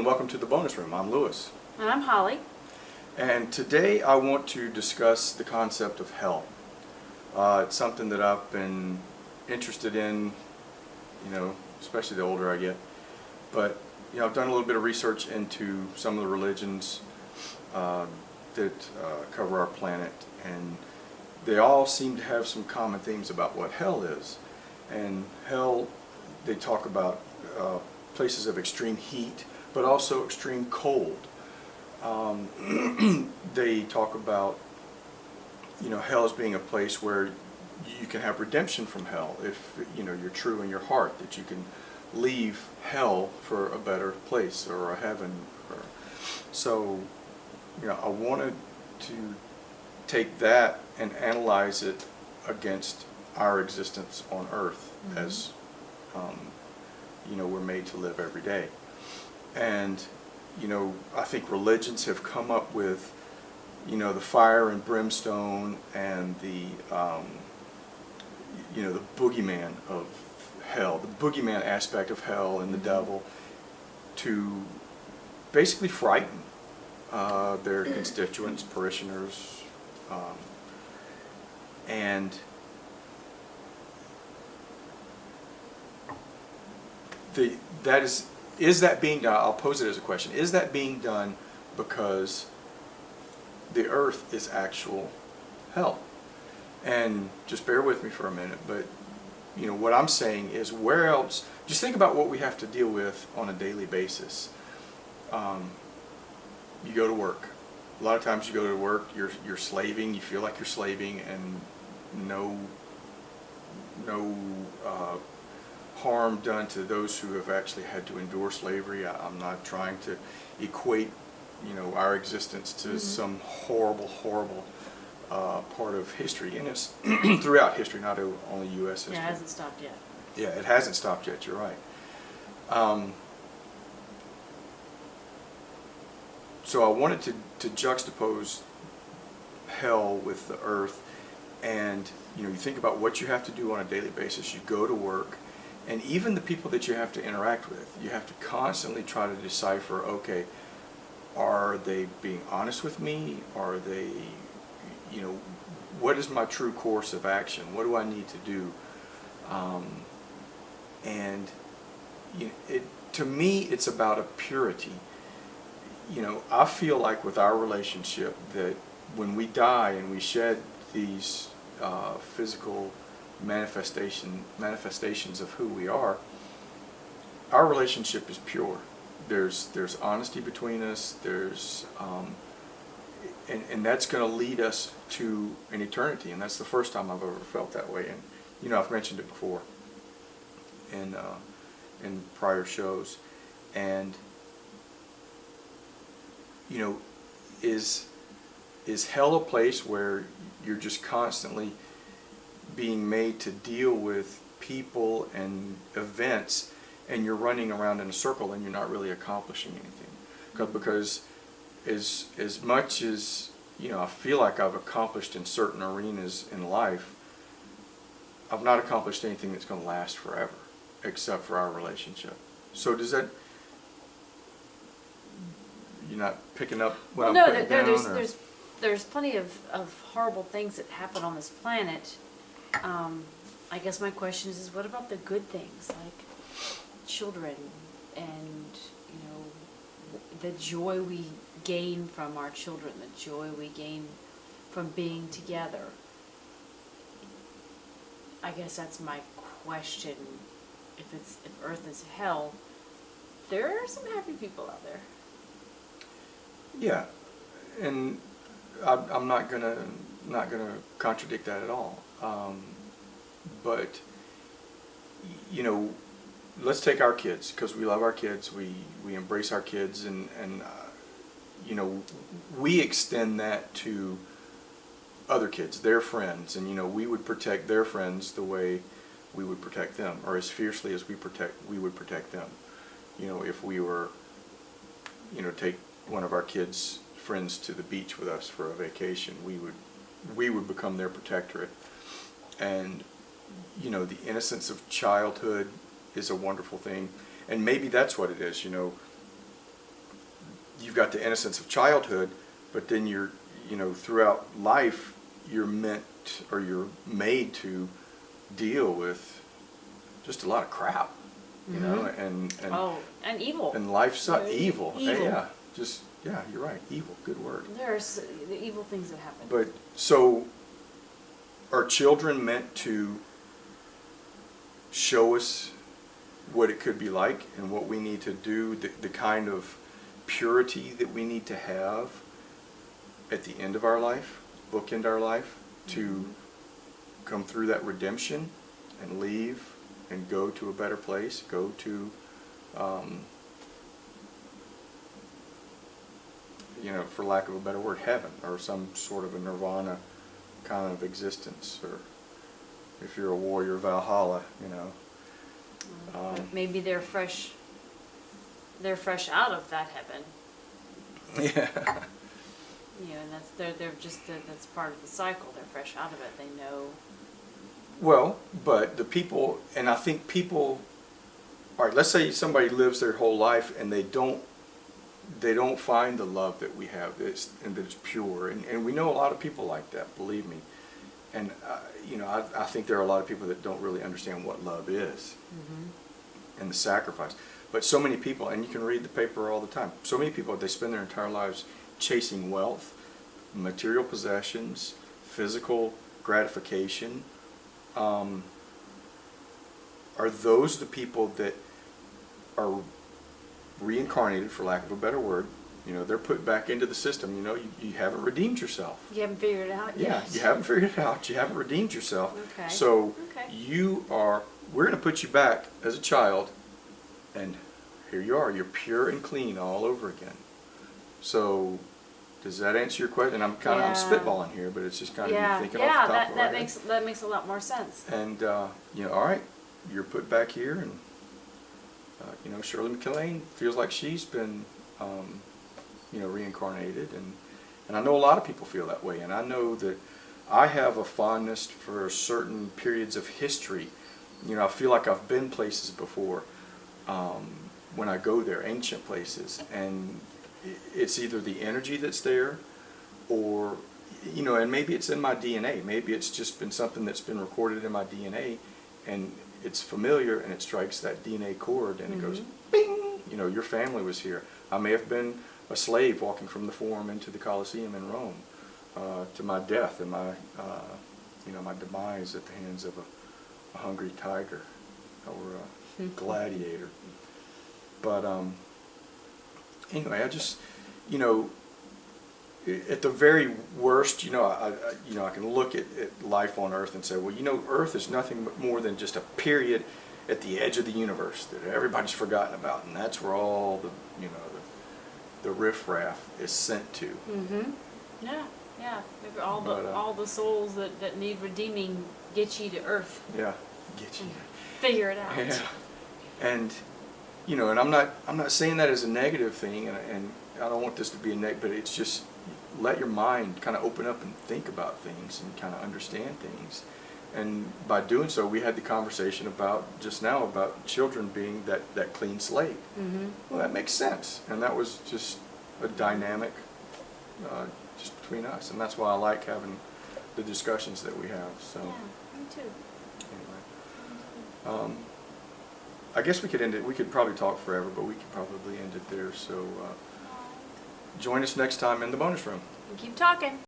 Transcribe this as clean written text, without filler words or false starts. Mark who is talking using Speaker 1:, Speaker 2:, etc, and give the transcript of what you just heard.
Speaker 1: and welcome to the bonus room. I'm Lewis.
Speaker 2: And I'm Holly.
Speaker 1: And today I want to discuss the concept of hell. It's something that I've been interested in, especially the older I get. But, I've done a little bit of research into some of the religions that cover our planet, and they all seem to have some common themes about what hell is. And hell, they talk about places of extreme heat, but also extreme cold. They talk about, hell as being a place where you can have redemption from hell if, you're true in your heart, that you can leave hell for a better place or a heaven. So, I wanted to take that and analyze it against our existence on earth as, we're made to live every day. And, I think religions have come up with, the fire and brimstone and the boogeyman of hell, the boogeyman aspect of hell and the devil, to basically frighten their constituents, parishioners, and is that being done? I'll pose it as a question. Is that being done because the earth is actual hell? And just bear with me for a minute, but what I'm saying is, where else? Just think about what we have to deal with on a daily basis. You go to work. A lot of times you go to work, you're slaving. You feel like you're slaving, and no harm done to those who have actually had to endure slavery. I'm not trying to equate, our existence to some horrible part of history, and it's throughout history, not only U.S. history.
Speaker 2: Yeah, it hasn't stopped yet.
Speaker 1: Yeah, it hasn't stopped yet. You're right. So I wanted to juxtapose hell with the earth, and you think about what you have to do on a daily basis. You go to work, and even the people that you have to interact with, you have to constantly try to decipher, okay, are they being honest with me? Are they, what is my true course of action? What do I need to do? And to me, it's about a purity. I feel like with our relationship that when we die and we shed these physical manifestations of who we are, our relationship is pure. There's honesty between us. There's and that's going to lead us to an eternity, and that's the first time I've ever felt that way. And I've mentioned it before in prior shows. And is hell a place where you're just constantly being made to deal with people and events, and you're running around in a circle and you're not really accomplishing anything? Because as much as I feel like I've accomplished in certain arenas in life, I've not accomplished anything that's going to last forever, except for our relationship. So does that? You're not picking up what I'm putting down?
Speaker 2: There's plenty of horrible things that happen on this planet. I guess my question is what about the good things, like children and the joy we gain from our children, the joy we gain from being together? I guess that's my question. If Earth is hell, there are some happy people out there.
Speaker 1: Yeah, and I'm not gonna contradict that at all. But let's take our kids, because we love our kids. We embrace our kids, and we extend that to other kids, their friends, and we would protect their friends the way we would protect them, or as fiercely as we would protect them. If we were, take one of our kids' friends to the beach with us for a vacation, we would become their protectorate. And the innocence of childhood is a wonderful thing, and maybe that's what it is. you've got the innocence of childhood, but then you're, throughout life, you're meant or you're made to deal with just a lot of crap, and
Speaker 2: and evil.
Speaker 1: and life's evil.
Speaker 2: Evil.
Speaker 1: Yeah, you're right. Evil, good word.
Speaker 2: There's the evil things that happen.
Speaker 1: But so, are children meant to show us what it could be like and what we need to do, the kind of purity that we need to have at the end of our life, bookend our life, to come through that redemption and leave and go to a better place, go to, for lack of a better word, heaven, or some sort of a nirvana kind of existence, or if you're a warrior, Valhalla,
Speaker 2: Maybe they're fresh out of that heaven.
Speaker 1: Yeah.
Speaker 2: And that's part of the cycle. They're fresh out of it. They know.
Speaker 1: Well, but the people, and I think people, all right, let's say somebody lives their whole life and they don't find the love that we have, and that it's pure, and we know a lot of people like that, believe me. And I think there are a lot of people that don't really understand what love is, and the sacrifice. But so many people, and you can read the paper all the time, so many people, they spend their entire lives chasing wealth, material possessions, physical gratification. Are those the people that are reincarnated, for lack of a better word? They're put back into the system. You haven't redeemed yourself.
Speaker 2: You haven't figured it out yet.
Speaker 1: Yeah, you haven't figured it out. You haven't redeemed yourself.
Speaker 2: Okay.
Speaker 1: So
Speaker 2: Okay.
Speaker 1: we're going to put you back as a child, and here you are. You're pure and clean all over again. So does that answer your question? And I'm spitballing here, but it's just kind of me thinking off the top of my head.
Speaker 2: that makes a lot more sense.
Speaker 1: And all right, you're put back here, and Shirley MacLaine feels like she's been reincarnated, and I know a lot of people feel that way, and I know that I have a fondness for certain periods of history. I feel like I've been places before when I go there, ancient places, and it's either the energy that's there, or and maybe it's in my DNA. Maybe it's just been something that's been recorded in my DNA, and it's familiar, and it strikes that DNA chord, and it goes bing. Your family was here. I may have been a slave walking from the Forum into the Colosseum in Rome, to my death and my my demise at the hands of a hungry tiger or a gladiator. But anyway, I just at the very worst, I can look at life on Earth and say, well, Earth is nothing more than just a period at the edge of the universe that everybody's forgotten about, and that's where all the riffraff is sent to.
Speaker 2: Yeah. Maybe all the souls that need redeeming get you to Earth.
Speaker 1: Yeah, get you.
Speaker 2: Figure it out.
Speaker 1: Yeah, and and I'm not saying that as a negative thing, and I don't want this to be a negative, but it's just let your mind kind of open up and think about things and kind of understand things. And by doing so, we had the conversation just now about children being that clean slate. Well, that makes sense, and that was just a dynamic just between us, and that's why I like having the discussions that we have. So
Speaker 2: yeah, me too.
Speaker 1: Anyway, I guess we could end it. We could probably talk forever, but we could probably end it there. So join us next time in the bonus room.
Speaker 2: Keep talking.